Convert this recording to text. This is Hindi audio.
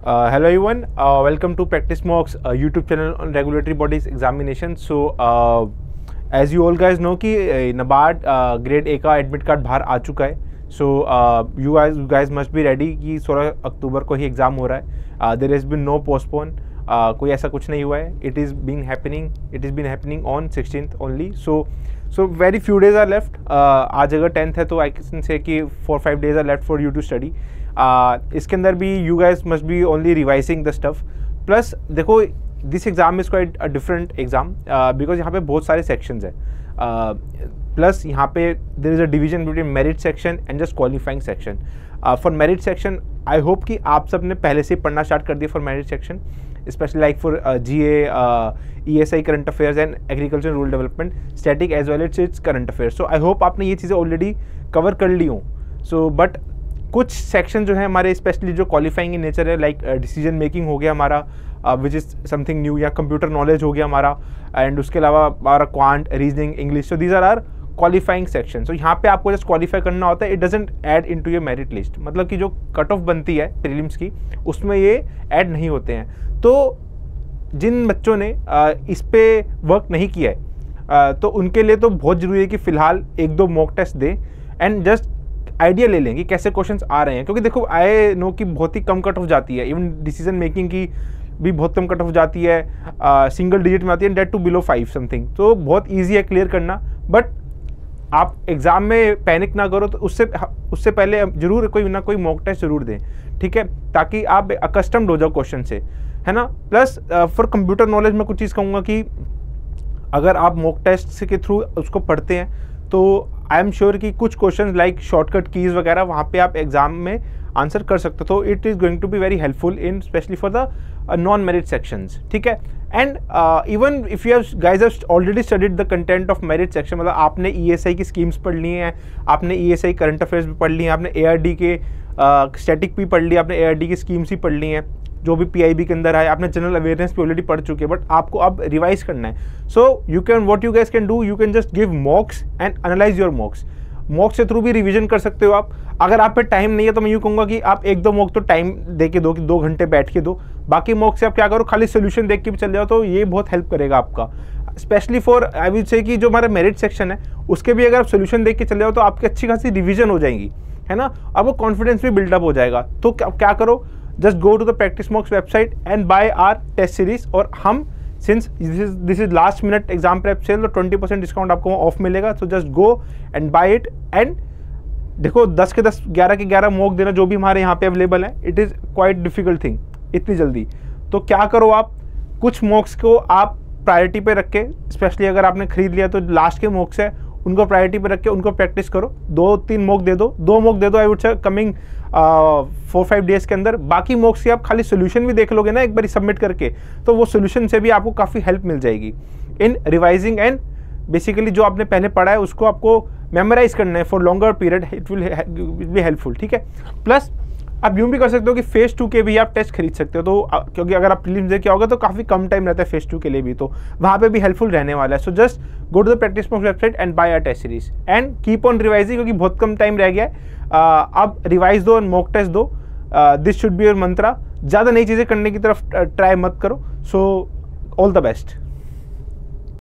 Hello everyone, welcome to Practice Mocks YouTube channel on regulatory bodies examination. So as you all guys know कि NABARD ग्रेड ए का एडमिट कार्ड बाहर आ चुका है. So you guys must be ready कि 16 अक्टूबर को ही एग्ज़ाम हो रहा है. There has been no postpone, कोई ऐसा कुछ नहीं हुआ है. It is been happening on 16th only. So very few days are left. आज अगर 10th है तो I can say कि 4-5 days are left for you to study. इसके अंदर भी you guys must be only revising the stuff. Plus देखो this exam is quite a different exam because यहाँ पे बहुत सारे सेक्शंस हैं. प्लस यहाँ पे there is a division between merit section and just qualifying section. For merit section I hope कि आप सब ने पहले से पढ़ना स्टार्ट कर दिया for merit section, especially like for GA, ESI current affairs and agriculture rural development, static as well as its current affairs. So I hope आपने ये चीज़ें ऑलरेडी कवर कर ली हों. So but कुछ सेक्शन जो है हमारे स्पेशली जो क्वालिफाइंग इन नेचर है, लाइक डिसीजन मेकिंग हो गया हमारा विच इज़ समथिंग न्यू, या कंप्यूटर नॉलेज हो गया हमारा, एंड उसके अलावा हमारा quant, reasoning, English. So these are qualifying section. So यहाँ पे आपको जस्ट क्वालिफाई करना होता है. It doesn't add into your merit list, मतलब कि जो कट ऑफ बनती है प्रीलिम्स की उसमें ये ऐड नहीं होते हैं. तो जिन बच्चों ने इस पे वर्क नहीं किया है तो उनके लिए तो बहुत ज़रूरी है कि फ़िलहाल 1-2 मॉक टेस्ट दें एंड जस्ट आइडिया ले लें कि कैसे क्वेश्चंस आ रहे हैं. क्योंकि देखो आई नो कि बहुत ही कम कट ऑफ जाती है, इवन डिसीजन मेकिंग की भी बहुत कम कट ऑफ जाती है, सिंगल डिजिट में आती है, डेट टू बिलो 5 समथिंग. तो बहुत ईजी है क्लियर करना. बट आप एग्ज़ाम में पैनिक ना करो, तो उससे पहले जरूर कोई ना कोई मॉक टेस्ट जरूर दें, ठीक है, ताकि आप अकस्टम्ड हो जाओ क्वेश्चन से, है ना. प्लस फॉर कंप्यूटर नॉलेज में कुछ चीज़ कहूँगा कि अगर आप मॉक टेस्ट के थ्रू उसको पढ़ते हैं तो आई एम श्योर कि कुछ क्वेश्चन लाइक शॉर्टकट कीज़ वगैरह वहाँ पे आप एग्जाम में आंसर कर सकते हो. तो it is going to be very helpful in specially for the non merit sections, ठीक है. And even if you guys have already studied the content of merit section, मतलब आपने ESI की स्कीम्स पढ़ ली हैं, आपने ESI करंट अफेयर्स भी पढ़ ली हैं, आपने ARD के स्टैटिक भी पढ़ लिया, आपने ARD की स्कीम्स ही पढ़ ली हैं, जो भी PIB के अंदर आए, आपने जनरल अवेयरनेस भी ऑलरेडी पढ़ चुके हैं. बट आपको अब रिवाइज करना है. So you can what you guys can do, you can just give मॉक्स and analyse your मॉक्स. मॉक्स के थ्रू भी रिवीजन कर सकते हो आप. अगर आप पे टाइम नहीं है तो मैं यूँ कहूँगा कि आप 1-2 मॉक तो टाइम दे के दो, कि 2 घंटे बैठ के दो. बाकी मॉक से आप क्या करो, खाली सोल्यूशन देख के भी चल जाओ, तो ये बहुत हेल्प करेगा आपका. Specially for I will say कि जो हमारा मेरिट सेक्शन है उसके भी अगर आप सोल्यूशन देख के चल जाओ तो आपकी अच्छी खासी रिविजन हो जाएगी, है ना. आपको कॉन्फिडेंस भी बिल्डअप हो जाएगा. तो क्या करो, just go to the Practice Mocks website and buy our test series. और हम since this is last minute exam prep sale, तो 20% डिस्काउंट आपको ऑफ मिलेगा. so just go and buy it. and देखो 10 के 10, 11 के 11 मॉक देना जो भी हमारे यहाँ पे अवेलेबल है, it is quite difficult thing इतनी जल्दी. तो क्या करो, आप कुछ मॉक्स को आप प्रायोरिटी पे रख के, स्पेशली अगर आपने खरीद लिया तो लास्ट के मॉक्स है उनको प्रायोरिटी पे रख के उनको प्रैक्टिस करो. 2-3 मॉक दे दो, 2 मॉक दे दो I would say coming 4-5 days के अंदर. बाकी मॉक्स की आप खाली सोल्यूशन भी देख लोगे ना एक बार सबमिट करके, तो वो सोल्यूशन से भी आपको काफ़ी हेल्प मिल जाएगी इन रिवाइजिंग. एंड बेसिकली जो आपने पहले पढ़ा है उसको आपको मेमोराइज करना है for longer period. It will be helpful, ठीक है. प्लस आप यूँ भी कर सकते हो कि फेज़ 2 के भी आप टेस्ट खरीद सकते हो. तो क्योंकि अगर आप प्रीलिम्स दे के आओगे तो काफ़ी कम टाइम रहता है फेज़ 2 के लिए भी, तो वहाँ पे भी हेल्पफुल रहने वाला है. So just go to the practice mocks website and buy our test series and keep on revising, क्योंकि बहुत कम टाइम रह गया है. अब रिवाइज दो और मॉक टेस्ट दो. दिस शुड बी योर मंत्रा. ज़्यादा नई चीज़ें करने की तरफ ट्राई मत करो. So all the best.